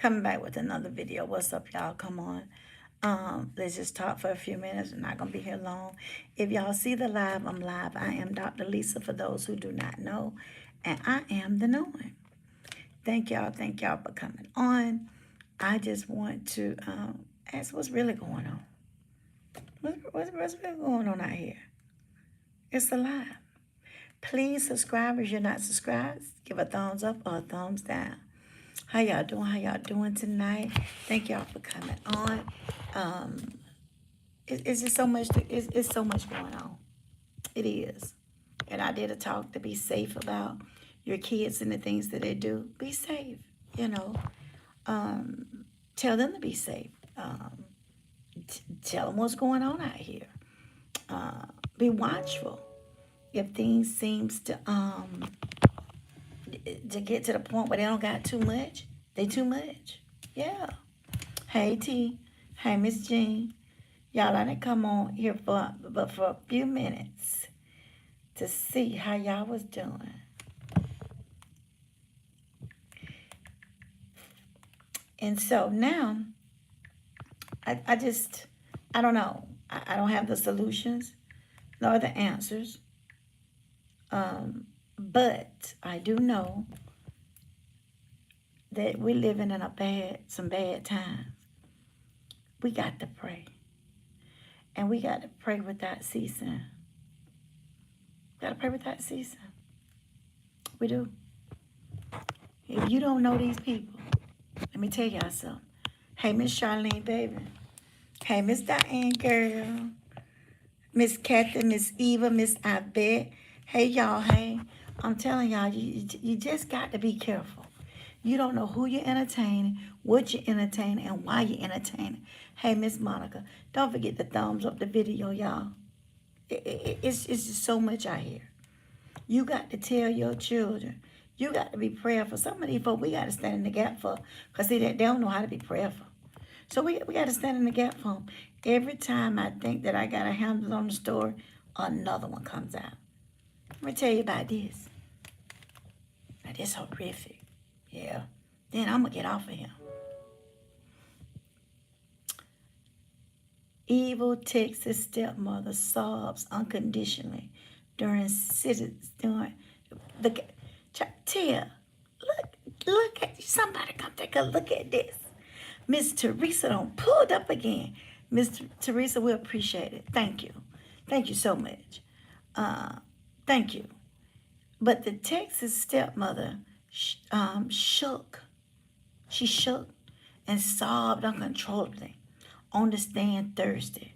Coming back with another video. What's up, y'all? Come on. Let's just talk for a few minutes. I'm not gonna be here long. If y'all see the live, I'm live. I am Dr. Lisa for those who do not know, and I am the knowing. Thank y'all for coming on. I just want to ask what's really going on. What's really going on out here? It's alive. Please subscribe if you're not subscribed. Give a thumbs up or a thumbs down. How y'all doing? How y'all doing tonight? Thank y'all for coming on. It's just so much. It's so much going on. It is. And I did a talk to be safe about your kids and the things that they do. Be safe. You know. Tell them to be safe. Tell them what's going on out here. Be watchful. If things seems to get to the point where they don't got too much, they too much. Yeah. Hey T. Hey Miss Jean. Y'all I didn't come on here for a few minutes to see how y'all was doing. And so now I don't know. I don't have the solutions nor the answers. But I do know that we're living in some bad times. We got to pray. And we got to pray without ceasing. Got to pray without ceasing. We do. If you don't know these people, let me tell y'all something. Hey, Miss Charlene, baby. Hey, Miss Diane, girl. Miss Kathy, Miss Eva, Miss Ivette. Hey, y'all, hey. I'm telling y'all, you just got to be careful. You don't know who you're entertaining, what you're entertaining, and why you're entertaining. Hey, Miss Monica, don't forget to thumbs up the video, y'all. It's just so much out here. You got to tell your children. You got to be prayerful. Some of these folks, we got to stand in the gap for. Because, see, they don't know how to be prayerful. So we got to stand in the gap for them. Every time I think that I got a handle on the story, another one comes out. Let me tell you about this. Now, this horrific. Yeah. Then I'm going to get off of him. Evil Texas stepmother sobs unconditionally during the Tia, look at somebody come take a look at this. Miss Teresa done pulled up again. Miss Teresa, we appreciate it. Thank you. Thank you so much. Thank you. But the Texas stepmother shook. She shook and sobbed uncontrollably on the stand Thursday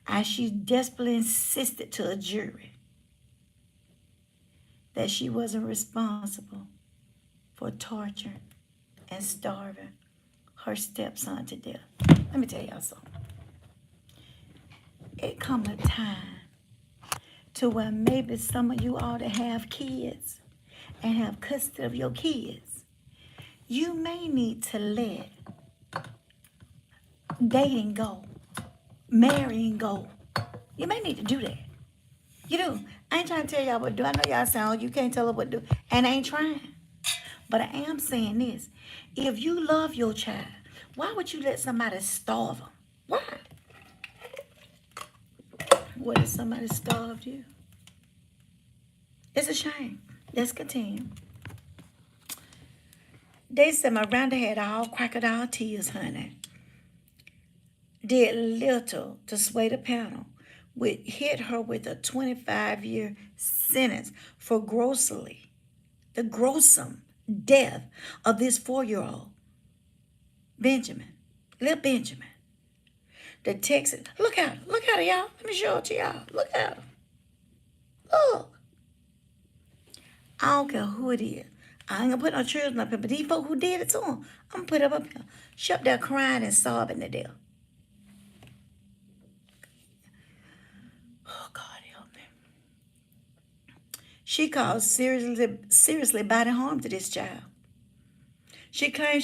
as she desperately insisted to a jury that she wasn't responsible for torturing and starving her stepson to death. Let me tell y'all something. It come a time to where maybe some of you all that have kids and have custody of your kids, you may need to let dating go, marrying go. You may need to do that. You do. I ain't trying to tell y'all what to do. I know y'all sound you can't tell her what to do, and I ain't trying. But I am saying this. If you love your child, why would you let somebody starve them? Why? What if somebody starved you? It's a shame. Let's continue. They said Miranda had all crocodile tears, honey. Did little to sway the panel, which hit her with a 25-year sentence for the gruesome death of this 4-year-old, Benjamin, little Benjamin. The Texas, look at her, y'all. Let me show it to y'all. Look at her. Look. I don't care who it is. I ain't gonna put no children up here, but these folk who did it to them, I'm gonna put them up here. She up there crying and sobbing to death. Oh, God help me. She caused seriously body harm to this child. She claimed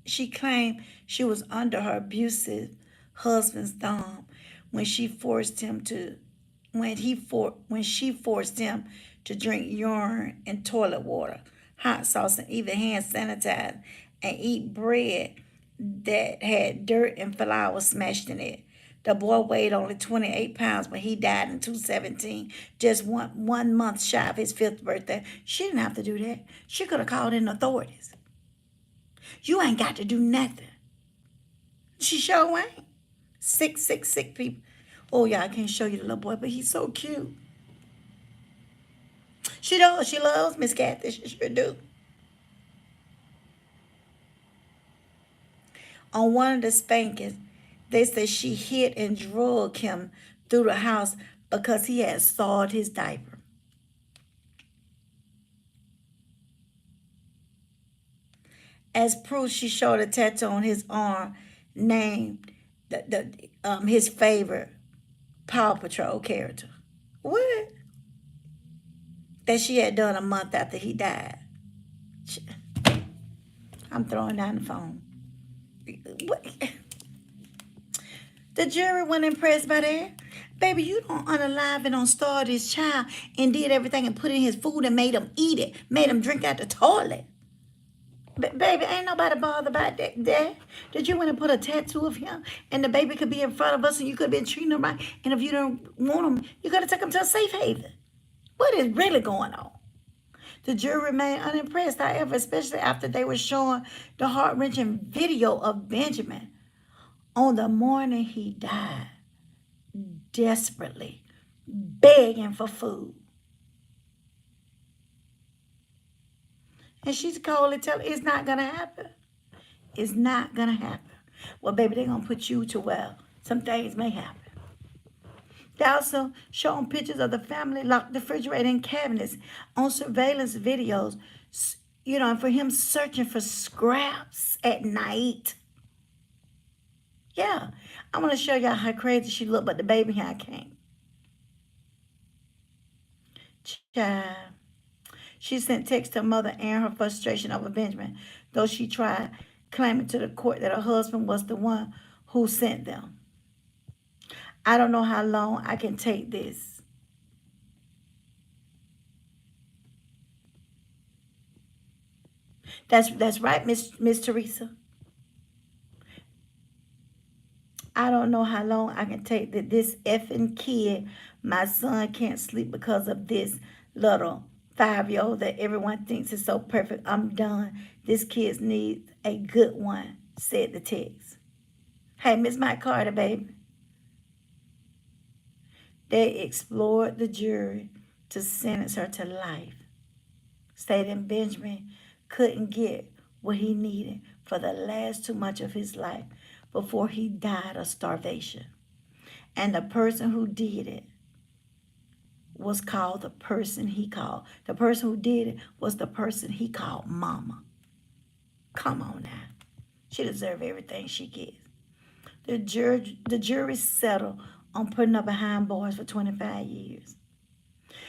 she claimed she was under her abusive husband's thumb when she forced him to drink urine and toilet water hot sauce, and even hand sanitizer, and eat bread that had dirt and flour smashed in it. The boy weighed only 28 pounds when he died in 2017, just one month shy of his fifth birthday. She didn't have to do that. She could have called in authorities. You ain't got to do nothing. She sure ain't. Sick, sick, sick people. Oh, yeah, I can't show you the little boy, but he's so cute. She does. She loves Miss Kathy. She sure do. On one of the spankings, they said she hit and drug him through the house because he had soiled his diaper. As proof, she showed a tattoo on his arm named his favorite Paw Patrol character. What? That she had done a month after he died. I'm throwing down the phone. What? The jury wasn't impressed by that. Baby, you don't unalive and don't starve this child and did everything and put in his food and made him eat it, made him drink out the toilet. Baby, ain't nobody bothered about that you want to put a tattoo of him and the baby could be in front of us and you could have been treating him right. And if you don't want him, you got to take him to a safe haven. What is really going on? The jury remained unimpressed, however, especially after they were showing the heart-wrenching video of Benjamin on the morning he died, desperately begging for food. And she's coldly telling it's not going to happen. It's not going to happen. Well, baby, they're going to put you to well. Some things may happen. They also showing pictures of the family locked the refrigerator and cabinets on surveillance videos, and for him searching for scraps at night. Yeah, I'm going to show y'all how crazy she looked, but the baby here I can't. Child. She sent text to her mother and her frustration over Benjamin, though she tried claiming to the court that her husband was the one who sent them. I don't know how long I can take this. That's right, Miss Teresa. I don't know how long I can take that this effing kid, my son can't sleep because of this little 5-year-old that everyone thinks is so perfect. I'm done. This kid needs a good one, said the text. Hey, Miss Mike Carter, baby. They explored the jury to sentence her to life, stating Benjamin couldn't get what he needed for the last too much of his life before he died of starvation. And the person who did it was called the person he called. The person who did it was the person he called Mama. Come on now. She deserves everything she gets. The jury settled on putting her behind bars for 25 years.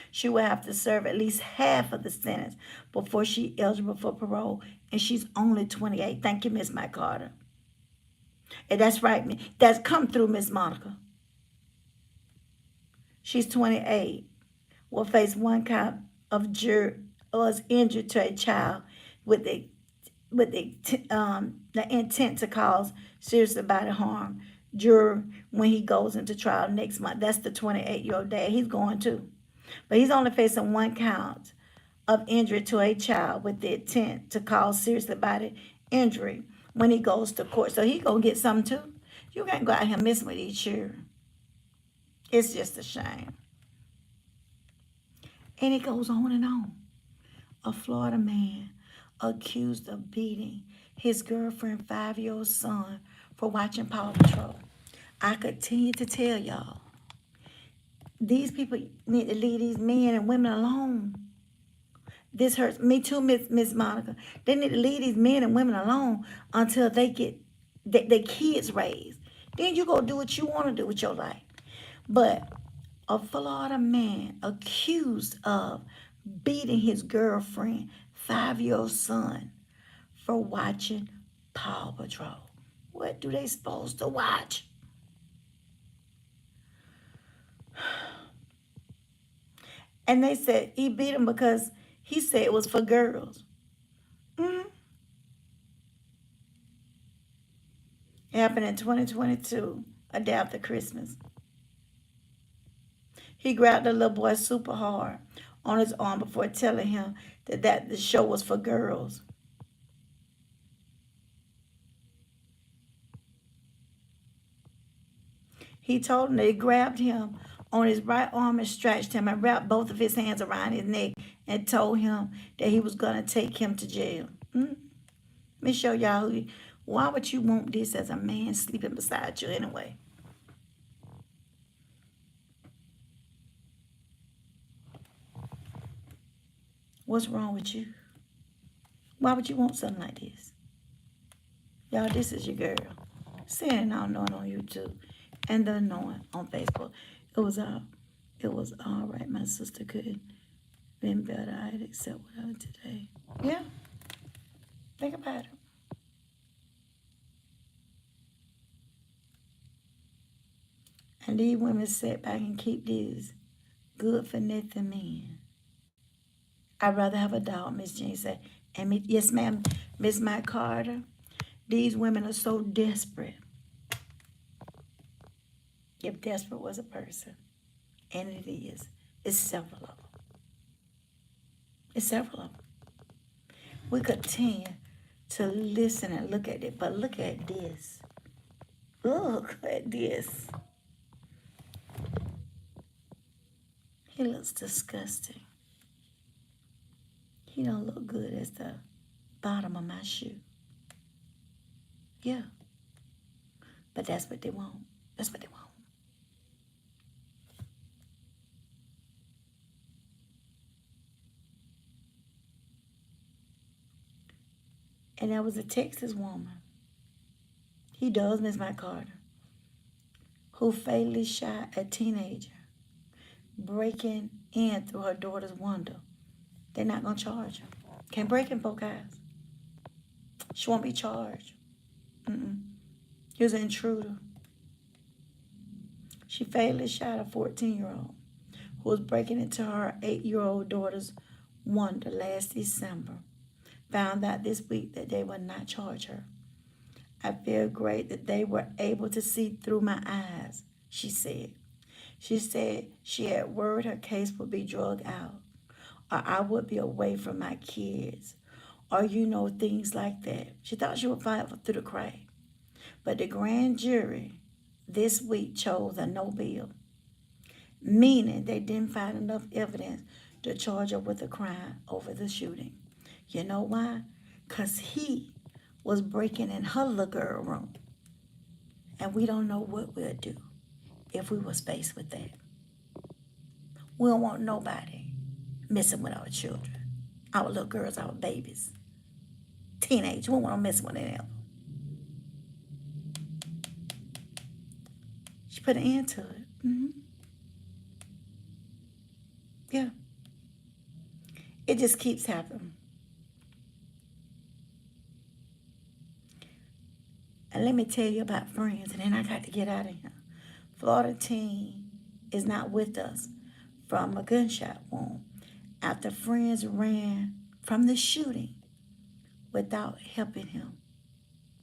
She will have to serve at least half of the sentence before she's eligible for parole, and she's only 28. Thank you, Miss Mike Carter. And that's right, that's come through, Miss Monica. She's 28. Will face one count of was injured to a child with the intent to cause serious bodily harm. Juror when he goes into trial next month. That's the 28-year-old dad. He's going too. But he's only facing one count of injury to a child with the intent to cause serious bodily injury when he goes to court. So he gonna get something too. You can't go out here messing with each year. It's just a shame. And it goes on and on. A Florida man accused of beating his girlfriend 5-year-old son for watching Paw Patrol. I continue to tell y'all, these people need to leave these men and women alone. This hurts me too, Miss Monica. They need to leave these men and women alone until they get their kids raised. Then you go do what you want to do with your life. But a Florida man accused of beating his girlfriend, 5-year-old son, for watching Paw Patrol. What do they supposed to watch? And they said he beat him because he said it was for girls. It happened in 2022, a day after Christmas. He grabbed the little boy super hard on his arm before telling him that the show was for girls. He told him that he grabbed him on his right arm and stretched him and wrapped both of his hands around his neck and told him that he was going to take him to jail. Let me show y'all why would you want this as a man sleeping beside you anyway? What's wrong with you? Why would you want something like this? Y'all, this is your girl. Saying all knowing on YouTube and the unknowing on Facebook. It was all right. My sister couldn't been better. I'd accept whatever today. Yeah. Think about it. And these women sit back and keep these good for nothing men. I'd rather have a dog, Miss Jean said. And yes, ma'am, Miss Mike Carter. These women are so desperate. If desperate was a person, and it is, it's several of them. It's several of them. We could tend to listen and look at it, but look at this. Look at this. He looks disgusting. He don't look good as the bottom of my shoe. Yeah. But that's what they want. That's what they want. And that was a Texas woman. He does, Miss Mike Carter, who fatally shot a teenager, breaking in through her daughter's window. They're not going to charge her. Can't break in folk eyes. She won't be charged. He was an intruder. She fatally shot a 14-year-old who was breaking into her 8-year-old daughter's window last December. Found out this week that they would not charge her. I feel great that they were able to see through my eyes, she said. She said she had worried her case would be drug out, or I would be away from my kids, or things like that. She thought she would fight through the crack. But the grand jury this week chose a no bill, meaning they didn't find enough evidence to charge her with a crime over the shooting. You know why? Because he was breaking in her little girl room. And we don't know what we'll do if we was faced with that. We don't want nobody messing with our children, our little girls, our babies, teenagers. We don't want them messing with them. She put an end to it. Yeah. It just keeps happening. And let me tell you about friends, and then I got to get out of here. Florida teen is not with us from a gunshot wound after friends ran from the shooting without helping him.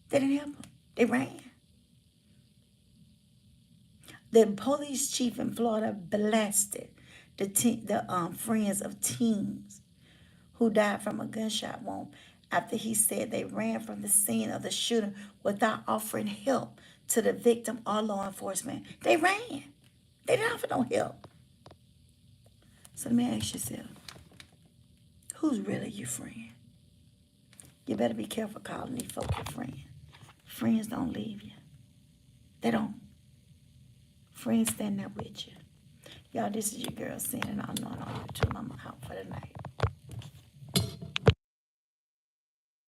They didn't help him. They ran. The police chief in Florida blasted the friends of teens who died from a gunshot wound after he said they ran from the scene of the shooting without offering help to the victim or law enforcement. They ran. They didn't offer no help. So let me ask yourself, who's really your friend? You better be careful calling these folks your friend. Friends don't leave you. They don't. Friends stand there with you. Y'all, this is your girl saying, and I'm not on YouTube. I'm out for the night.